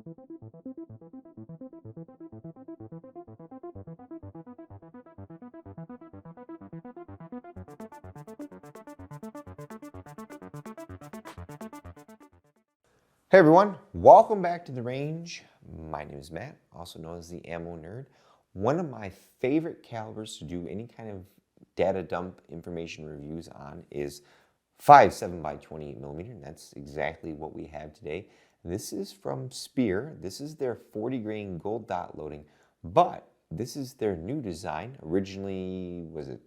Hey everyone, welcome back to the range. My name is Matt, also known as the Ammo Nerd. One of my favorite calibers to do any kind of data dump information reviews on is 5.7x28mm, and that's exactly what we have today. This is from Speer. This is their 40 grain gold dot loading, but this is their new design. Originally, was it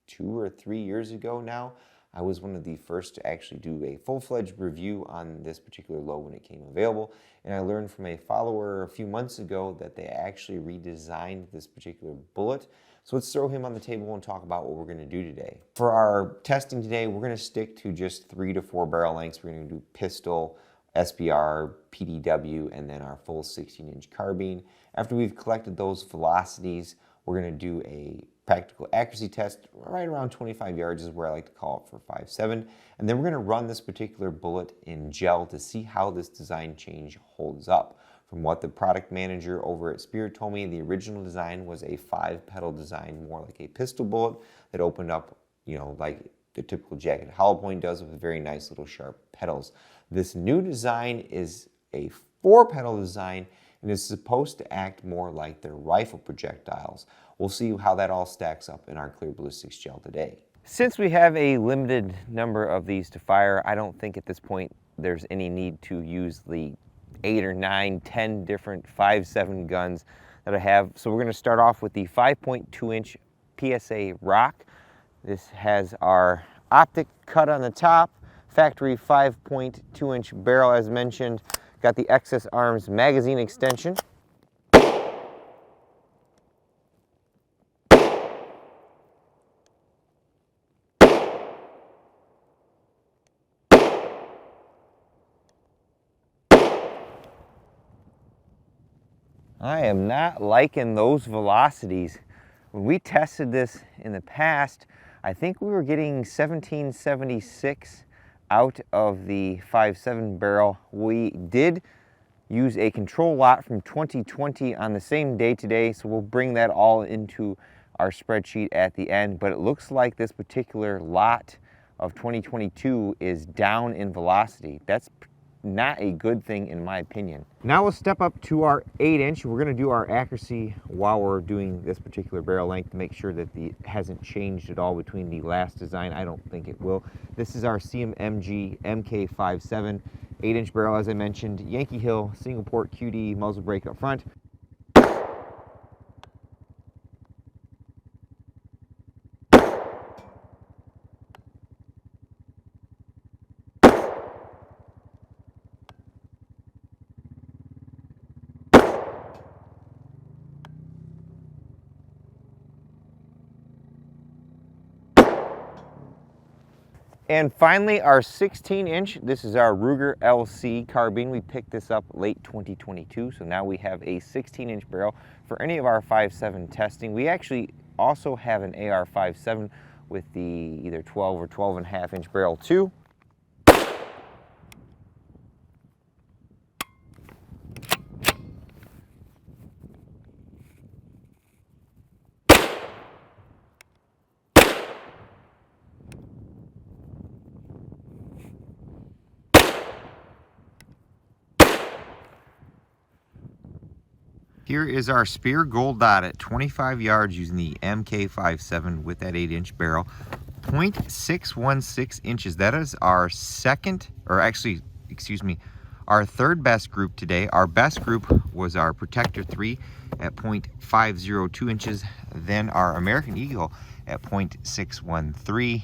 2 or 3 years ago now? I was one of the first to actually do a full-fledged review on this particular load when it came available, and I learned from a follower a few months ago that they actually redesigned this particular bullet. So let's throw him on the table and talk about what we're going to do today. For our testing today, we're going to stick to just 3 to 4 barrel lengths. We're going to do pistol, SBR, PDW, and then our full 16-inch carbine. After we've collected those velocities, we're going to do a practical accuracy test right around 25 yards is where I like to call it for 5.7. And then we're going to run this particular bullet in gel to see how this design change holds up. From what the product manager over at Speer told me, the original design was a 5-pedal design, more like a pistol bullet that opened up, you know, like the typical jacket hollow point does, with very nice little sharp pedals. This new design is a 4-pedal design and is supposed to act more like their rifle projectiles. We'll see how that all stacks up in our clear ballistics gel today. Since we have a limited number of these to fire, I don't think at this point there's any need to use the 8 or 9, 10 different 5.7 guns that I have. So we're going to start off with the 5.2-inch PSA Rock. This has our optic cut on the top, factory 5.2-inch barrel as mentioned, got the XS Arms magazine extension. I am not liking those velocities. When we tested this in the past, I think we were getting 1776 out of the 5.7 barrel. We did use a control lot from 2020 on the same day today, so we'll bring that all into our spreadsheet at the end, but it looks like this particular lot of 2022 is down in velocity. That's not a good thing in my opinion. Now we'll step up to our 8-inch. We're going to do our accuracy while we're doing this particular barrel length to make sure that it hasn't changed at all between the last design. I don't think it will. This is our R.A.N.G.E MK57 8-inch barrel, as I mentioned, Yankee Hill single port QD muzzle brake up front. And finally, our 16-inch. This is our Ruger LC carbine. We picked this up late 2022, so now we have a 16-inch barrel for any of our 5.7 testing. We actually also have an AR 5.7 with the either 12 or 12.5-inch barrel too. Here is our Speer gold dot at 25 yards using the MK57 with that 8-inch barrel. 0.616 inches. That is our second, or actually, excuse me, our third best group today. Our best group was our Protector 3 at 0.502 inches. Then our American Eagle at 0.613.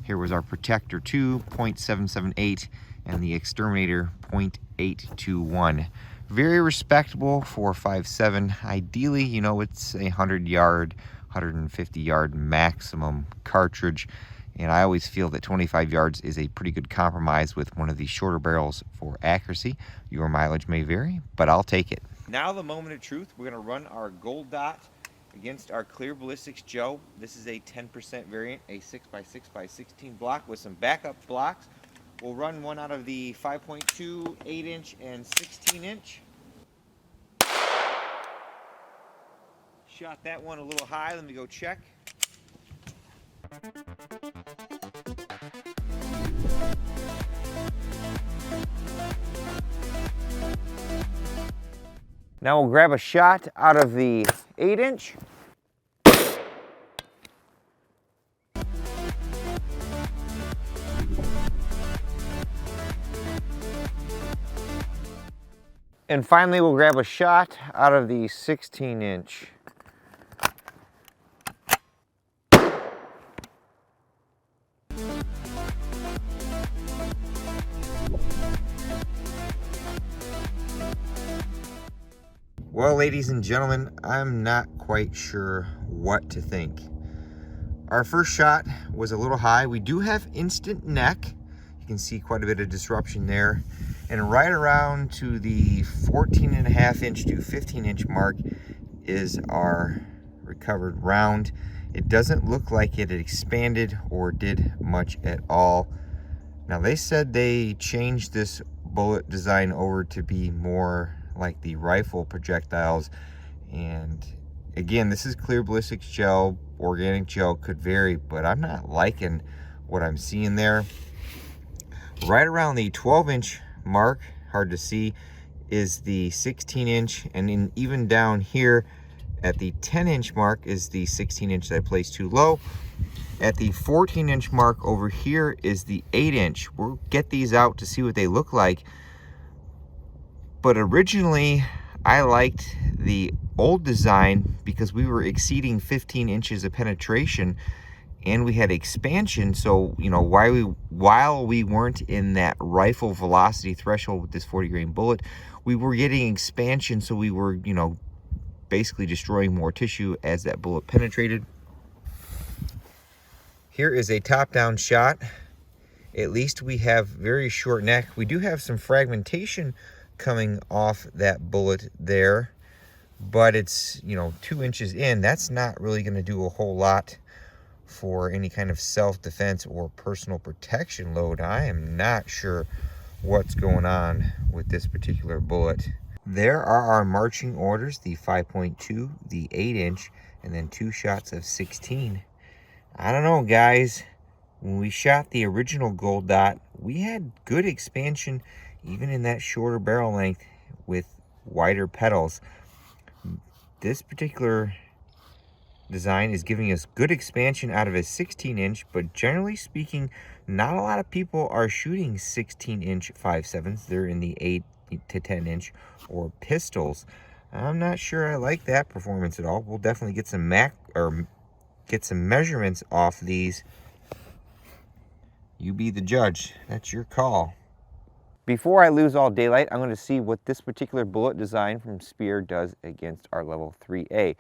Here was our Protector 2, 0.778, and the Exterminator 0.821. Very respectable for 5.7. Ideally, you know, it's a 100-yard, 150-yard maximum cartridge, and I always feel that 25 yards is a pretty good compromise with one of these shorter barrels for accuracy. Your mileage may vary, but I'll take it. Now the moment of truth. We're going to run our gold dot against our clear ballistics gel. This is a 10% variant, a 6x6x16 block with some backup blocks. We'll run one out of the 5.2, 8-inch, and 16-inch. Shot that one a little high. Let me go check. Now we'll grab a shot out of the 8-inch. And finally, we'll grab a shot out of the 16-inch. Well, ladies and gentlemen, I'm not quite sure what to think. Our first shot was a little high. We do have instant neck. You can see quite a bit of disruption there. And right around to the 14.5-inch to 15-inch mark is our recovered round. It doesn't look like it expanded or did much at all. Now, they said they changed this bullet design over to be more like the rifle projectiles. And again, this is clear ballistics gel. Organic gel could vary, but I'm not liking what I'm seeing there. Right around the 12-inch mark, hard to see, is the 16-inch, and then even down here at the 10-inch mark is the 16-inch that I placed too low. At the 14-inch mark over here is the 8-inch. We'll get these out to see what they look like. But originally, I liked the old design because we were exceeding 15 inches of penetration and we had expansion. So, you know, while we weren't in that rifle velocity threshold with this 40 grain bullet, we were getting expansion. So we were, you know, basically destroying more tissue as that bullet penetrated. Here is a top-down shot. At least we have very short neck. We do have some fragmentation coming off that bullet there, but it's, you know, 2 inches in. That's not really going to do a whole lot for any kind of self-defense or personal protection load. I am not sure what's going on with this particular bullet. There are our marching orders, the 5.2, the 8-inch, and then 2 shots of 16. I don't know, guys. When we shot the original Gold Dot, we had good expansion even in that shorter barrel length with wider petals. This particular design is giving us good expansion out of a 16-inch, but generally speaking, not a lot of people are shooting 16-inch 5.7s. They're in the 8 to 10-inch or pistols. I'm not sure I like that performance at all. We'll definitely get some measurements off these. You be the judge. That's your call. Before I lose all daylight, I'm going to see what this particular bullet design from Speer does against our level 3A.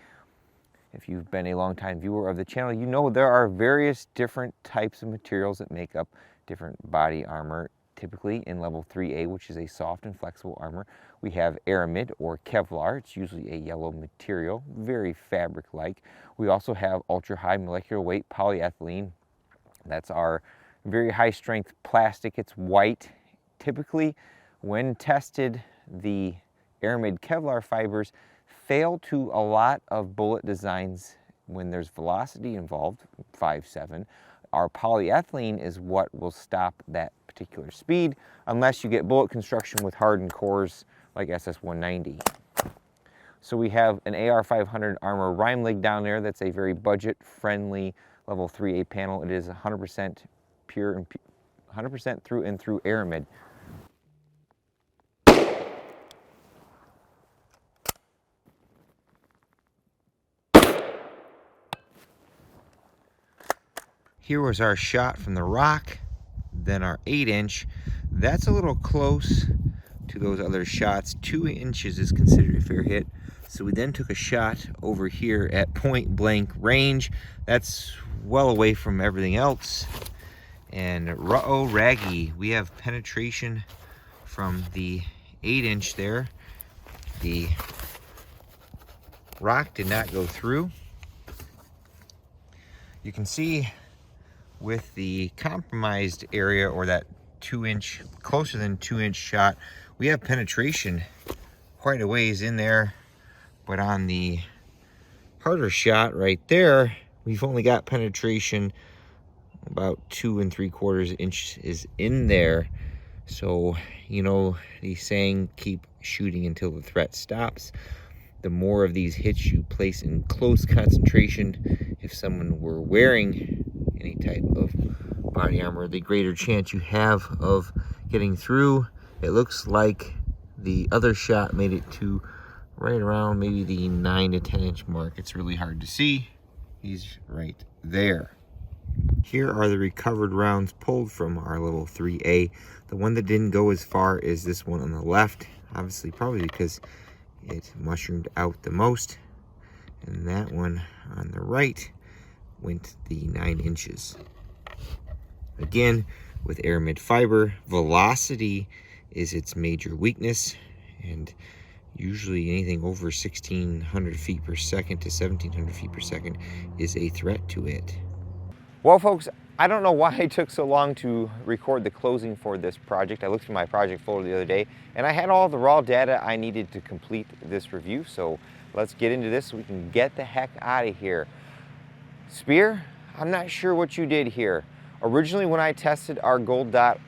If you've been a long-time viewer of the channel, you know there are various different types of materials that make up different body armor. Typically in level 3A, which is a soft and flexible armor, we have aramid or Kevlar. It's usually a yellow material, very fabric-like. We also have ultra-high molecular weight polyethylene. That's our very high-strength plastic. It's white. Typically, when tested, the aramid Kevlar fibers fail to a lot of bullet designs when there's velocity involved, 5.7. Our polyethylene is what will stop that particular speed unless you get bullet construction with hardened cores like SS190. So we have an AR500 armor rime leg down there. That's a very budget-friendly level 3A panel. It is 100% pure and 100% through and through aramid. Here was our shot from the rock, then our 8-inch. That's a little close to those other shots. 2 inches is considered a fair hit. So we then took a shot over here at point blank range. That's well away from everything else. And R.A.N.G.E, we have penetration from the 8-inch there. The rock did not go through. You can see with the compromised area, or that 2-inch, closer than 2-inch shot, we have penetration quite a ways in there, but on the harder shot right there, we've only got penetration about 2 3/4 inches in there. So, you know, the saying, keep shooting until the threat stops. The more of these hits you place in close concentration, if someone were wearing any type of body armor, the greater chance you have of getting through. It looks like the other shot made it to right around maybe the 9 to 10 inch mark. It's really hard to see. He's right there. Here are the recovered rounds pulled from our little 3A. The one that didn't go as far is this one on the left, obviously probably because it mushroomed out the most. And that one on the right went the 9 inches. Again, with aramid fiber, velocity is its major weakness, and usually anything over 1,600 feet per second to 1,700 feet per second is a threat to it. Well, folks, I don't know why it took so long to record the closing for this project. I looked through my project folder the other day, and I had all the raw data I needed to complete this review, so let's get into this so we can get the heck out of here. Speer, I'm not sure what you did here. Originally, when I tested our gold dot,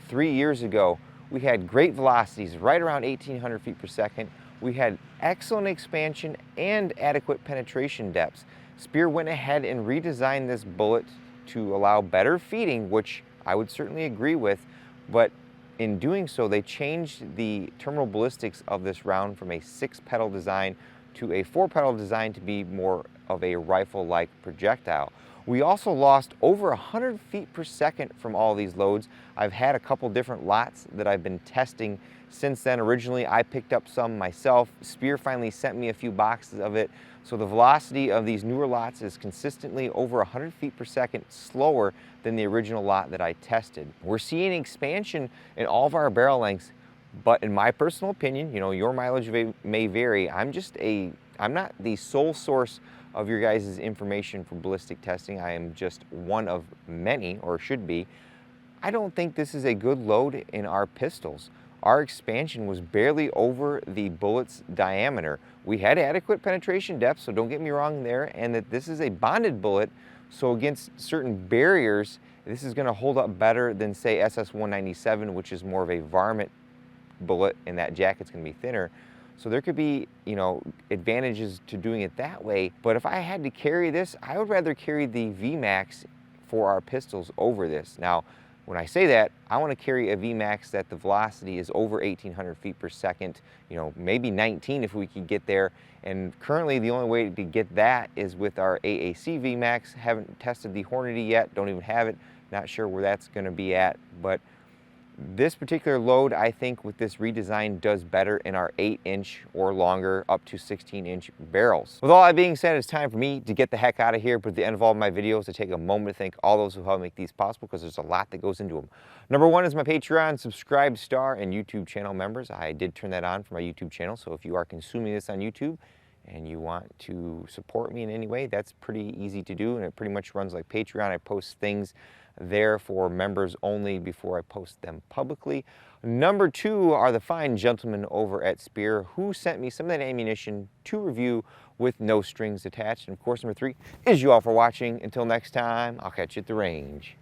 3 years ago, we had great velocities, right around 1,800 feet per second. We had excellent expansion and adequate penetration depths. Speer went ahead and redesigned this bullet to allow better feeding, which I would certainly agree with, but in doing so, they changed the terminal ballistics of this round from a 6-petal design to a 4-petal design to be more of a rifle-like projectile. We also lost over 100 feet per second from all these loads. I've had a couple different lots that I've been testing since then. Originally, I picked up some myself. Speer finally sent me a few boxes of it. So the velocity of these newer lots is consistently over 100 feet per second slower than the original lot that I tested. We're seeing expansion in all of our barrel lengths, but in my personal opinion, you know, your mileage may vary. I'm not the sole source of your guys' information for ballistic testing. I am just one of many, or should be. I don't think this is a good load in our pistols. Our expansion was barely over the bullet's diameter. We had adequate penetration depth, so don't get me wrong there, and that this is a bonded bullet, so against certain barriers, this is gonna hold up better than, say, SS-197, which is more of a varmint bullet, and that jacket's gonna be thinner. So there could be, you know, advantages to doing it that way. But if I had to carry this, I would rather carry the VMAX for our pistols over this. Now, when I say that, I want to carry a VMAX that the velocity is over 1,800 feet per second, you know, maybe 19 if we could get there. And currently the only way to get that is with our AAC VMAX. Haven't tested the Hornady yet, don't even have it. Not sure where that's going to be at, but this particular load, I think, with this redesign does better in our 8-inch or longer, up to 16-inch barrels. With all that being said, it's time for me to get the heck out of here. But at the end of all of my videos, I take a moment to thank all those who help make these possible, because there's a lot that goes into them. Number one is my Patreon, subscribe, star, and YouTube channel members. I did turn that on for my YouTube channel, so if you are consuming this on YouTube and you want to support me in any way, that's pretty easy to do, and it pretty much runs like Patreon. I post things there for members only before I post them publicly. Number two are the fine gentlemen over at Speer who sent me some of that ammunition to review with no strings attached. And of course, number three is you all for watching. Until next time, I'll catch you at the range.